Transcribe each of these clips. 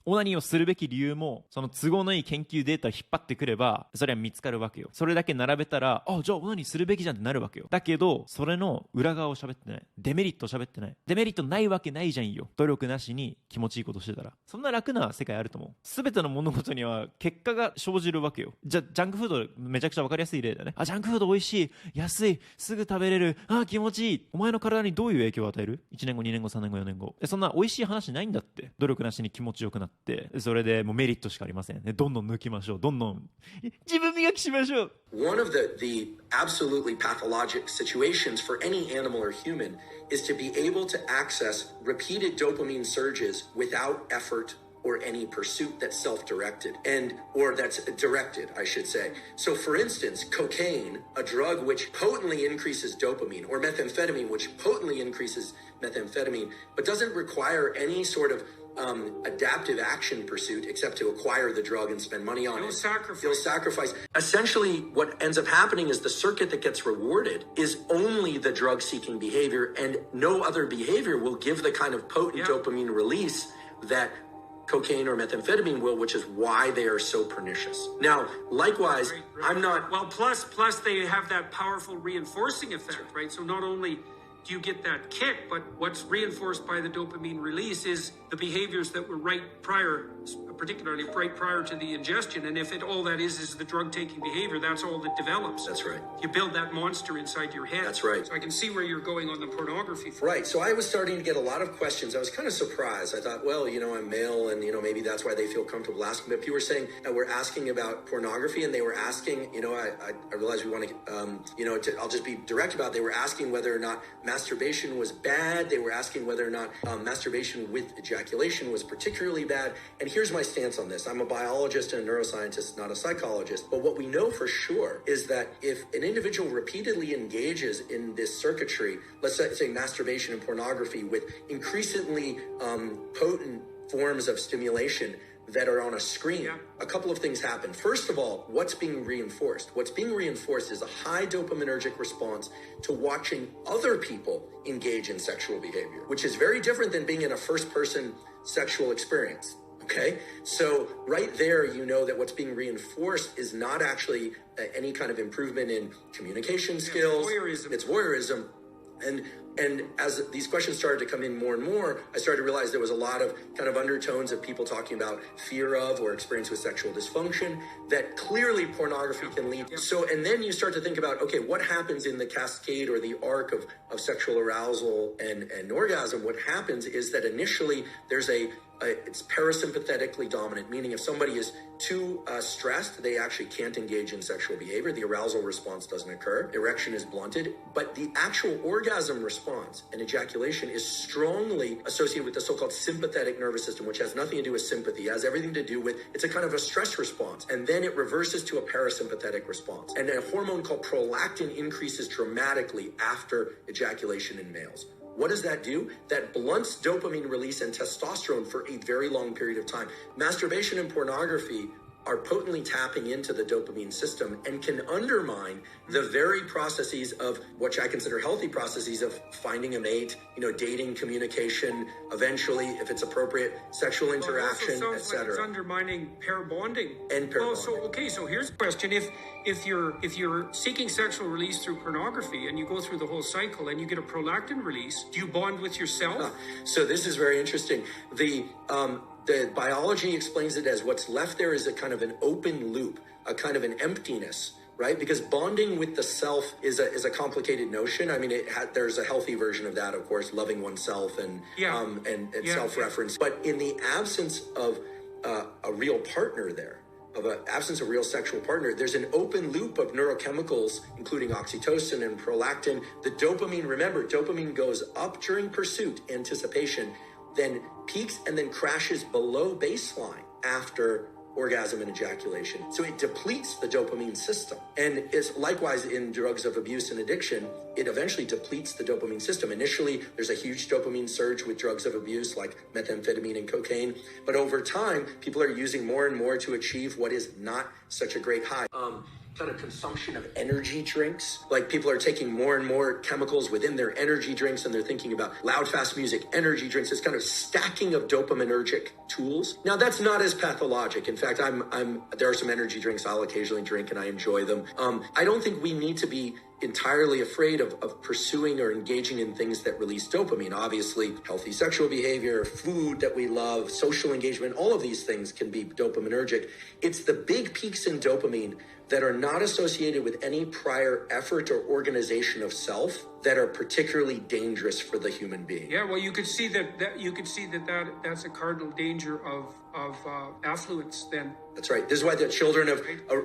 オナニーをするべき理由もその都合のいい研究データを引っ張ってくればそれは見つかるわけよ。それだけ並べたらじゃあオナニーするべきじゃんってなるわけよ。だけどそれの裏側を喋ってない、デメリットを喋ってない。デメリットないわけないじゃんよ。努力なしに気持ちいいことしてたらそんな楽な世界あると思う。全ての物事には結果が生じるわけよ。じゃあジャンクフードめちゃくちゃ分かりやすい例だね。ジャンクフード美味しい、安い、すぐ食べれる、気持ちいい。お前の体にどういう影響を与える？ 1 年後2年後3年後4年後。そんな美味しい話ないんだって。努力なしに気持ちよくなってそれでもうメリットしかありませんね。どんどん抜きましょう。どんどん自分磨きしましょう。 One of the absolutely pathologic situations for any animal or human is to be able to access repeated dopamine surges without effort or any pursuit that's self-directed or that's directed, I should say. So for instance, cocaine, a drug which potently increases dopamine, or methamphetamine, which potently increases methamphetamine, but doesn't require any sort of adaptive action pursuit except to acquire the drug and spend money on it. You'll sacrifice. Essentially, what ends up happening is the circuit that gets rewarded is only the drug-seeking behavior, and no other behavior will give the kind of potent dopamine release that cocaine or methamphetamine will, which is why they are so pernicious. Now, likewise, right. I'm not... Well, plus they have that powerful reinforcing effect, right? So not only do you get that kick, but what's reinforced by the dopamine release is the behaviors that were right prior, particularly right prior to the ingestion. And if all that is the drug-taking behavior, that's all that develops. That's right. You build that monster inside your head. That's right. So I can see where you're going on the pornography thing. Right. So I was starting to get a lot of questions. I was kind of surprised. I thought, well, I'm male and, maybe that's why they feel comfortable asking. But people were saying that we're asking about pornography, and they were asking, I realized we want to, I'll just be direct about it. They were asking whether or not masturbation was bad. They were asking whether or not masturbation with ejaculation was particularly bad. And here's my stance on this. I'm a biologist and a neuroscientist, not a psychologist. But what we know for sure is that if an individual repeatedly engages in this circuitry, let's say masturbation and pornography with increasingly potent forms of stimulation that are on a screen, a couple of things happen. First of all, what's being reinforced? What's being reinforced is a high dopaminergic response to watching other people engage in sexual behavior, which is very different than being in a first-person sexual experience. Okay, so right there, that what's being reinforced is not actually any kind of improvement in communication skills. Voyeurism. It's voyeurism. And as these questions started to come in more and more, I started to realize there was a lot of kind of undertones of people talking about fear of or experience with sexual dysfunction that clearly pornography can lead to. So, and then you start to think about, okay, what happens in the cascade or the arc of sexual arousal and orgasm? What happens is that initially there's it's parasympathetically dominant, meaning if somebody is too stressed, they actually can't engage in sexual behavior. The arousal response doesn't occur. Erection is blunted, but the actual orgasm response and ejaculation is strongly associated with the so-called sympathetic nervous system, which has nothing to do with sympathy. It has everything to do with, it's a kind of a stress response. And then it reverses to a parasympathetic response. And a hormone called prolactin increases dramatically after ejaculation in males. What does that do? That blunts dopamine release and testosterone for a very long period of time. Masturbation and pornography are potently tapping into the dopamine system and can undermine the very processes of what I consider healthy processes of finding a mate, dating, communication, eventually, if it's appropriate, sexual interaction, etc. Like it's undermining pair bonding. And pair bonding. So here's the question. If you're seeking sexual release through pornography and you go through the whole cycle and you get a prolactin release, do you bond with yourself? So this is very interesting. The biology explains it as what's left there is a kind of an open loop, a kind of an emptiness, right? Because bonding with the self is a complicated notion. I mean, there's a healthy version of that, of course, loving oneself and self-reference. But in the absence of a real partner there, of an absence of real sexual partner, there's an open loop of neurochemicals, including oxytocin and prolactin. The dopamine, remember, dopamine goes up during pursuit, anticipation, then peaks and then crashes below baseline after orgasm and ejaculation. So it depletes the dopamine system. And it's likewise in drugs of abuse and addiction, it eventually depletes the dopamine system. Initially, there's a huge dopamine surge with drugs of abuse like methamphetamine and cocaine. But over time, people are using more and more to achieve what is not such a great high. kind of consumption of energy drinks. Like people are taking more and more chemicals within their energy drinks, and they're thinking about loud, fast music, energy drinks, this kind of stacking of dopaminergic tools. Now that's not as pathologic. In fact, there are some energy drinks I'll occasionally drink and I enjoy them. I don't think we need to be entirely afraid of pursuing or engaging in things that release dopamine. Obviously, healthy sexual behavior, food that we love, social engagement, all of these things can be dopaminergic. It's the big peaks in dopamine that are not associated with any prior effort or organization of self that are particularly dangerous for the human being. Yeah, well, you could see that's a cardinal danger of affluence. Then that's right. This is why the children of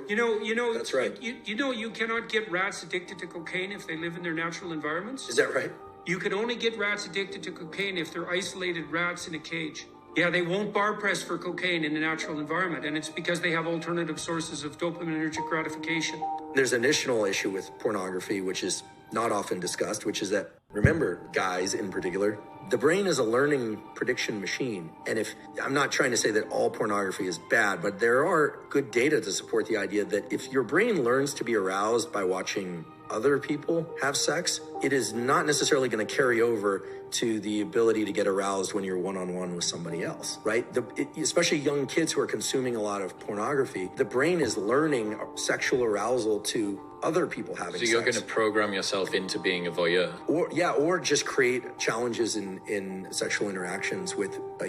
you know that's right. You cannot get rats addicted to cocaine if they live in their natural environments. Is that right? You can only get rats addicted to cocaine if they're isolated rats in a cage. Yeah, they won't bar press for cocaine in a natural environment, and it's because they have alternative sources of dopaminergic gratification. There's an additional issue with pornography, which is not often discussed, which is that, remember, guys in particular, the brain is a learning prediction machine. And I'm not trying to say that all pornography is bad, but there are good data to support the idea that if your brain learns to be aroused by watching other people have sex, it is not necessarily going to carry over to the ability to get aroused when you're one-on-one with somebody else, right? Especially young kids who are consuming a lot of pornography, the brain is learning sexual arousal to other people having sex. So you're going to program yourself into being a voyeur, or just create challenges in sexual interactions with a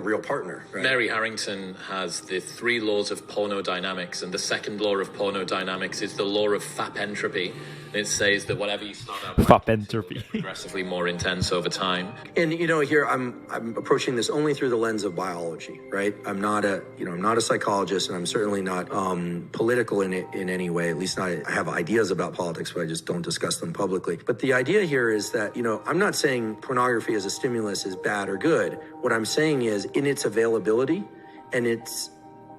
real partner. Right? Mary Harrington has the 3 laws of pornodynamics, and the second law of pornodynamics is the law of FAP entropy. It says that whatever you start out with FAP entropy progressively more intense over time. And here I'm approaching this only through the lens of biology, right? I'm not a psychologist, and I'm certainly not political in any way. At least I have ideas about politics, but I just don't discuss them publicly. But the idea here is that, I'm not saying pornography as a stimulus is bad or good. What I'm saying is, in its availability and its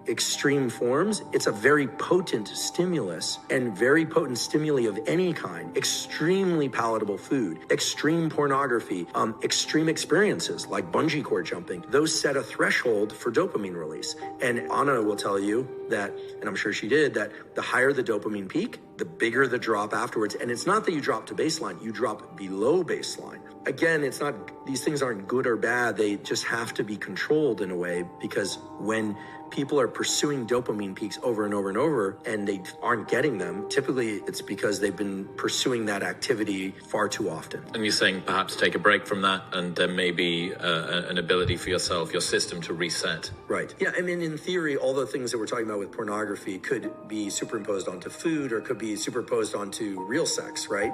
extreme forms, it's a very potent stimulus, and very potent stimuli of any kind. Extremely palatable food, extreme pornography, extreme experiences like bungee cord jumping. Those set a threshold for dopamine release. And Anna will tell you that, and I'm sure she did, that the higher the dopamine peak, the bigger the drop afterwards. And it's not that you drop to baseline, you drop below baseline. Again, these things aren't good or bad. They just have to be controlled in a way, because when people are pursuing dopamine peaks over and over and over and they aren't getting them, typically it's because they've been pursuing that activity far too often. And you're saying perhaps take a break from that, and there may be an ability for your system to reset. Right. Yeah, I mean, in theory, all the things that we're talking about with pornography could be superimposed onto food, or could be superimposed onto real sex, right?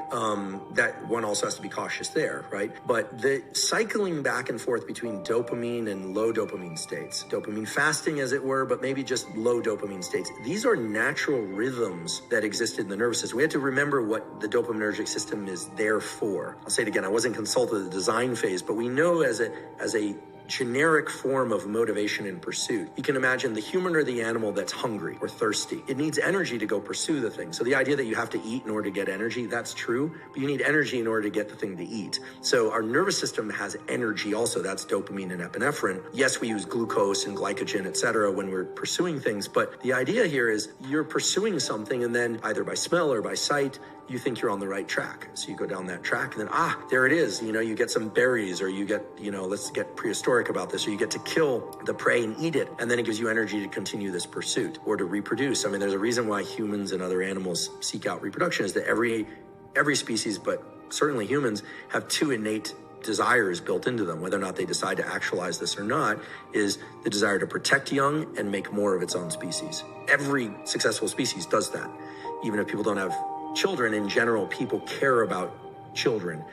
That one also has to be cautious there, right? But the cycling back and forth between dopamine and low dopamine states, dopamine fasting as it were, but maybe just low dopamine states, these are natural rhythms that exist in the nervous system. We have to remember what the dopaminergic system is there for. I'll say it again, I wasn't consulted at the design phase, but we know as a generic form of motivation and pursuit. You can imagine the human or the animal that's hungry or thirsty. It needs energy to go pursue the thing. So the idea that you have to eat in order to get energy, that's true, but you need energy in order to get the thing to eat. So our nervous system has energy also. That's dopamine and epinephrine. Yes, we use glucose and glycogen, etc., when we're pursuing things, but the idea here is you're pursuing something, and then either by smell or by sight, you think you're on the right track. So you go down that track, and then, there it is. You get some berries, or you get, let's get prehistoric about this, or you get to kill the prey and eat it. And then it gives you energy to continue this pursuit or to reproduce. I mean, there's a reason why humans and other animals seek out reproduction, is that every species, but certainly humans, have 2 innate desires built into them. Whether or not they decide to actualize this or not is the desire to protect young and make more of its own species. Every successful species does that. Even if people don't have children, in general, people care about children.